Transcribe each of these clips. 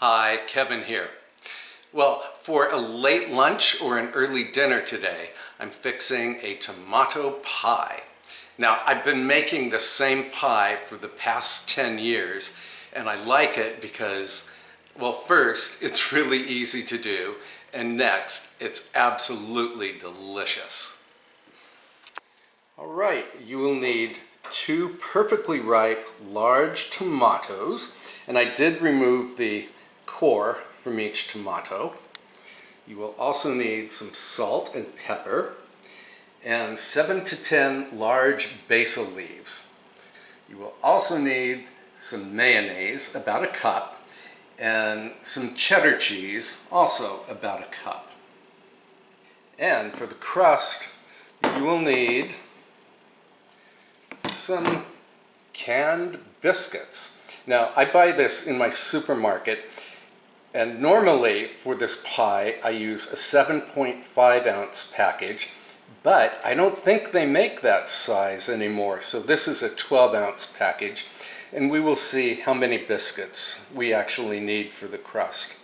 Hi, Kevin here. Well, for a late lunch or an early dinner today, I'm fixing a tomato pie. Now, I've been making the same pie for the past 10 years, and I like it because, well, first, it's really easy to do, and next, it's absolutely delicious. All right, you will need 2 perfectly ripe large tomatoes, and I did remove the core from each tomato. You will also need some salt and pepper and 7 to 10 large basil leaves. You will also need some mayonnaise, about a cup, and some cheddar cheese, also about a cup. And for the crust, you will need some canned biscuits. Now, I buy this in my supermarket, and normally for this pie I use a 7.5 ounce package, but I don't think they make that size anymore, so this is a 12 ounce package, and we will see how many biscuits we actually need for the crust.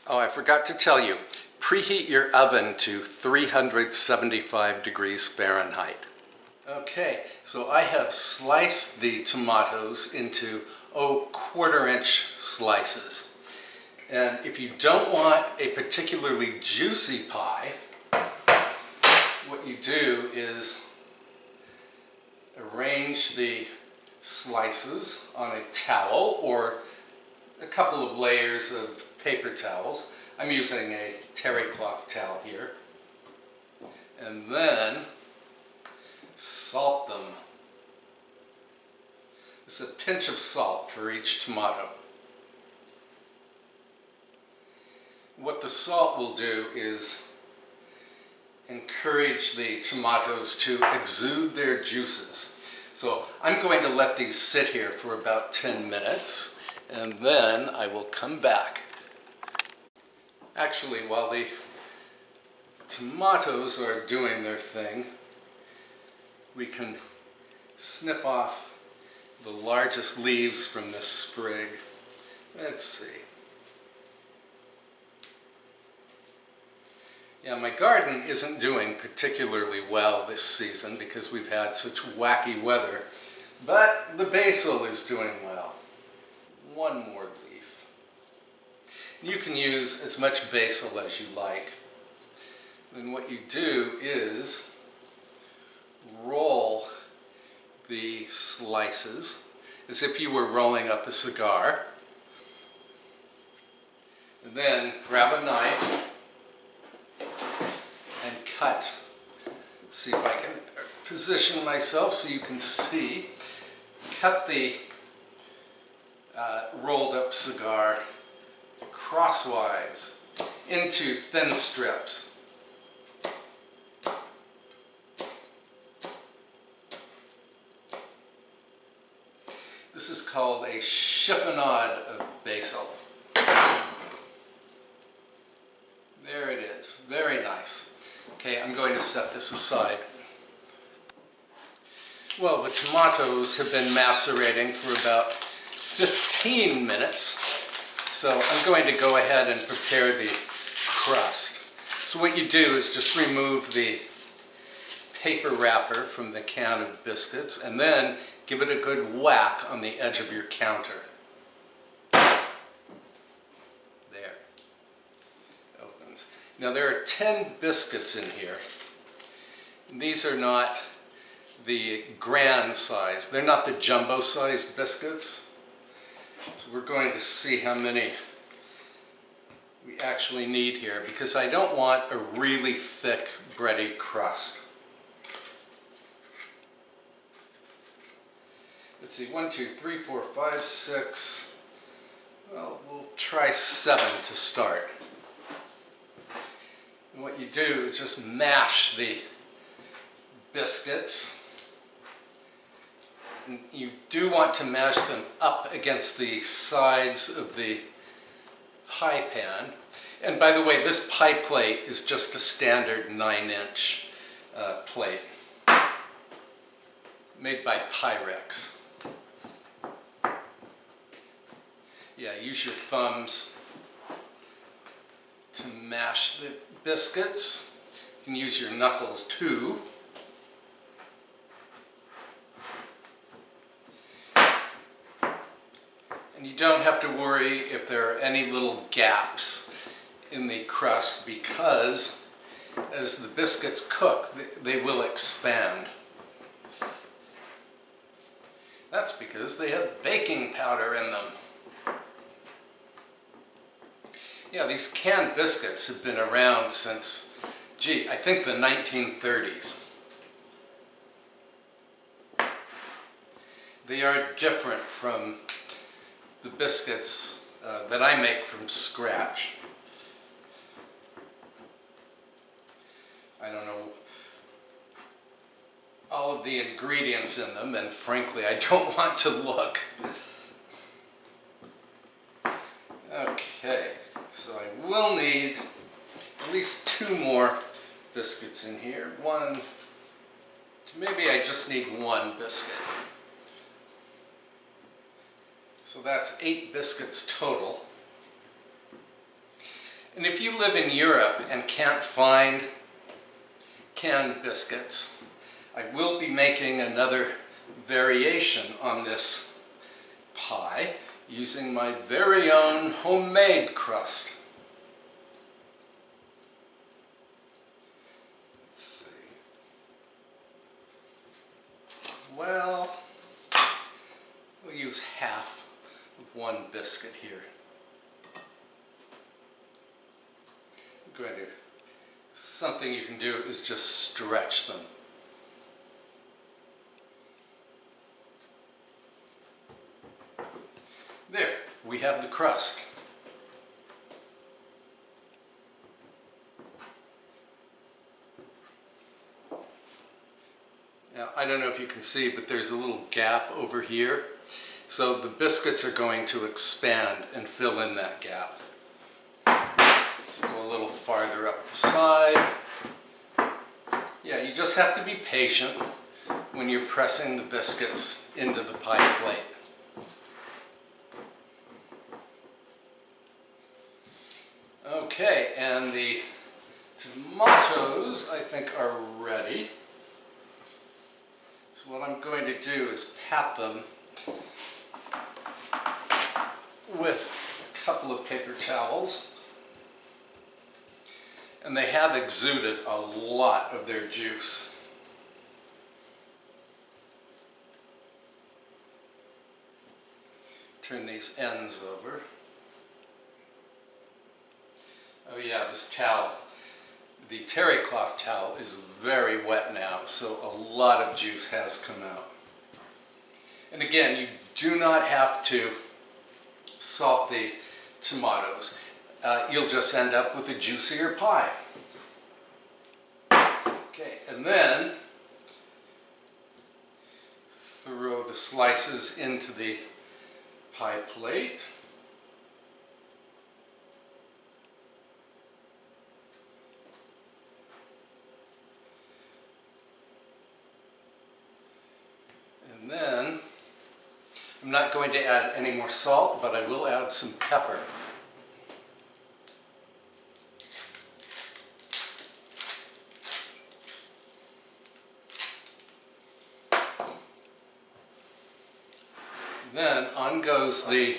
Oh, I forgot to tell you, preheat your oven to 375 degrees Fahrenheit. Okay, so I have sliced the tomatoes into 1/4-inch slices. And if you don't want a particularly juicy pie, what you do is arrange the slices on a towel or a couple of layers of paper towels. I'm using a terry cloth towel here. And then salt them. It's a pinch of salt for each tomato. What the salt will do is encourage the tomatoes to exude their juices. So I'm going to let these sit here for about 10 minutes, and then I will come back. Actually, while the tomatoes are doing their thing, we can snip off the largest leaves from this sprig. Let's see. Yeah, my garden isn't doing particularly well this season because we've had such wacky weather, but the basil is doing well. One more leaf. You can use as much basil as you like. Then what you do is roll the slices as if you were rolling up a cigar. And then grab a knife and cut. Let's see if I can position myself so you can see. Cut the rolled up cigar crosswise into thin strips. This is called a chiffonade of basil. There it is, very nice. Okay, I'm going to set this aside. Well, the tomatoes have been macerating for about 15 minutes, so I'm going to go ahead and prepare the crust. So what you do is just remove the paper wrapper from the can of biscuits, and then give it a good whack on the edge of your counter. There. Opens. Now there are 10 biscuits in here. These are not the grand size. They're not the jumbo size biscuits. So we're going to see how many we actually need here, because I don't want a really thick bready crust. Let's see, 1, 2, 3, 4, 5, 6. Well, we'll try 7 to start. And what you do is just mash the biscuits. And you do want to mash them up against the sides of the pie pan. And by the way, this pie plate is just a standard 9-inch plate made by Pyrex. Yeah, use your thumbs to mash the biscuits. You can use your knuckles too. And you don't have to worry if there are any little gaps in the crust, because as the biscuits cook, they will expand. That's because they have baking powder in them. Yeah, these canned biscuits have been around since, gee, I think the 1930s. They are different from the biscuits that I make from scratch. I don't know all of the ingredients in them, and frankly, I don't want to look. Okay, so I will need at least 2 more biscuits in here. Maybe I just need 1 biscuit. So that's 8 biscuits total. And if you live in Europe and can't find canned biscuits, I will be making another variation on this pie using my very own homemade crust. Let's see. Well, we'll use half of 1 biscuit here. I'm going to, something you can do is just stretch them. There, we have the crust. Now, I don't know if you can see, but there's a little gap over here. So the biscuits are going to expand and fill in that gap. Let's go a little farther up the side. Yeah, you just have to be patient when you're pressing the biscuits into the pie plate. Okay, and the tomatoes, I think, are ready. So what I'm going to do is pat them with a couple of paper towels. And they have exuded a lot of their juice. Turn these ends over. Oh yeah, this towel, the terry cloth towel, is very wet now, so a lot of juice has come out. And again, you do not have to salt the tomatoes. You'll just end up with a juicier pie. Okay, and then throw the slices into the pie plate. And then, I'm not going to add any more salt, but I will add some pepper. Then on goes the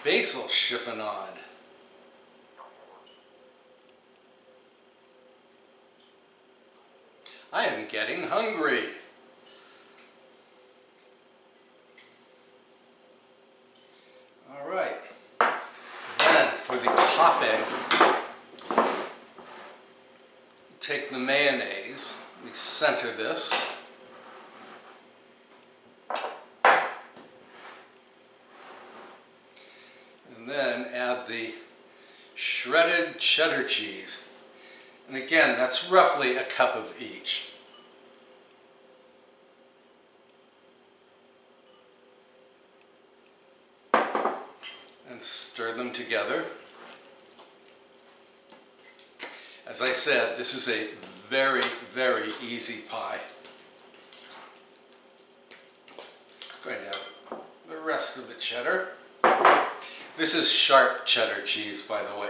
basil chiffonade. I am getting hungry. All right. Then for the topping, take the mayonnaise, we center this. And then add the shredded cheddar cheese. And again, that's roughly a cup of each. And stir them together. As I said, this is a very, very easy pie. I'm going to have the rest of the cheddar. This is sharp cheddar cheese, by the way.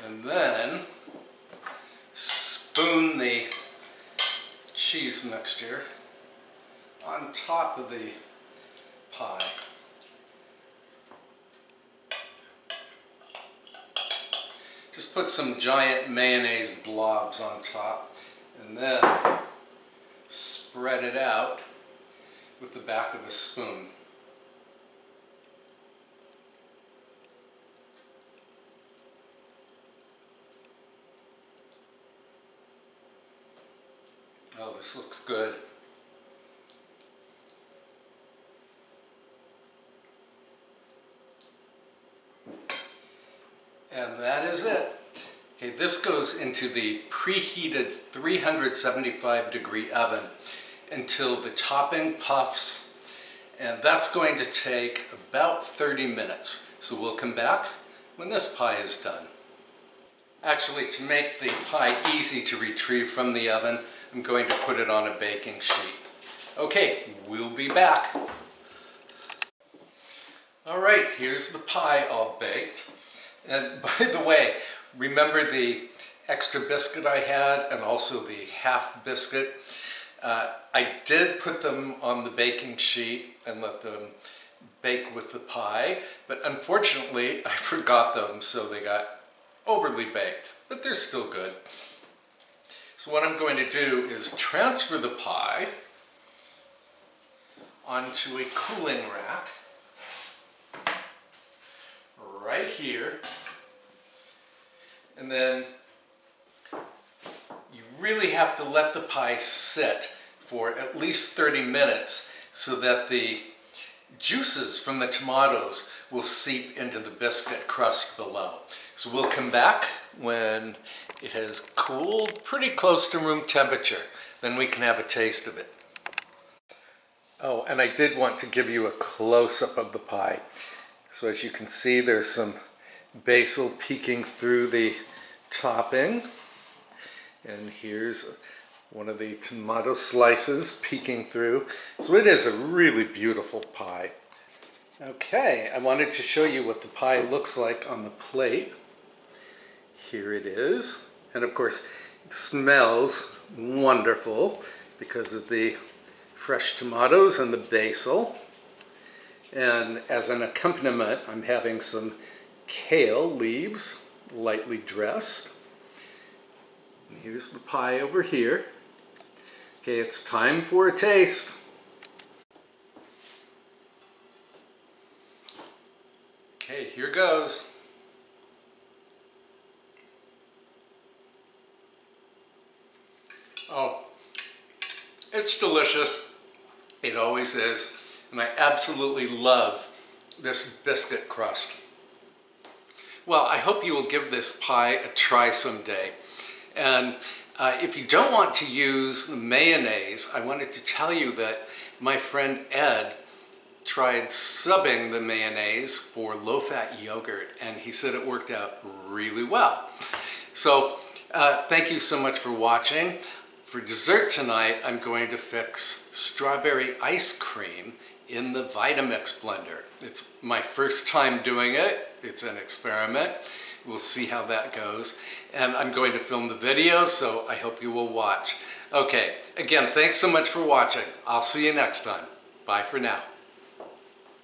And then spoon the cheese mixture on top of the pie. Just put some giant mayonnaise blobs on top and then spread it out with the back of a spoon. Oh, this looks good. And that is it. Okay, this goes into the preheated 375-degree oven until the topping puffs, and that's going to take about 30 minutes. So we'll come back when this pie is done. Actually, to make the pie easy to retrieve from the oven, I'm going to put it on a baking sheet. Okay, we'll be back. All right, here's the pie all baked. And by the way, remember the extra biscuit I had and also the half biscuit? I did put them on the baking sheet and let them bake with the pie, but unfortunately I forgot them, so they got overly baked, but they're still good. So what I'm going to do is transfer the pie onto a cooling rack right here, and then you really have to let the pie sit for at least 30 minutes so that the juices from the tomatoes will seep into the biscuit crust below. So we'll come back when it has cooled pretty close to room temperature. Then we can have a taste of it. Oh, and I did want to give you a close-up of the pie. So as you can see, there's some basil peeking through the topping. And here's one of the tomato slices peeking through. So it is a really beautiful pie. Okay, I wanted to show you what the pie looks like on the plate. Here it is. And of course, it smells wonderful because of the fresh tomatoes and the basil. And as an accompaniment, I'm having some kale leaves, lightly dressed. And here's the pie over here. Okay, it's time for a taste. Okay, here goes. Oh, it's delicious. It always is. And I absolutely love this biscuit crust. Well, I hope you will give this pie a try someday. And if you don't want to use the mayonnaise, I wanted to tell you that my friend Ed tried subbing the mayonnaise for low-fat yogurt, and he said it worked out really well. So thank you so much for watching. For dessert tonight, I'm going to fix strawberry ice cream in the Vitamix blender. It's my first time doing it. It's an experiment. We'll see how that goes. And I'm going to film the video, so I hope you will watch. Okay, again, thanks so much for watching. I'll see you next time. Bye for now.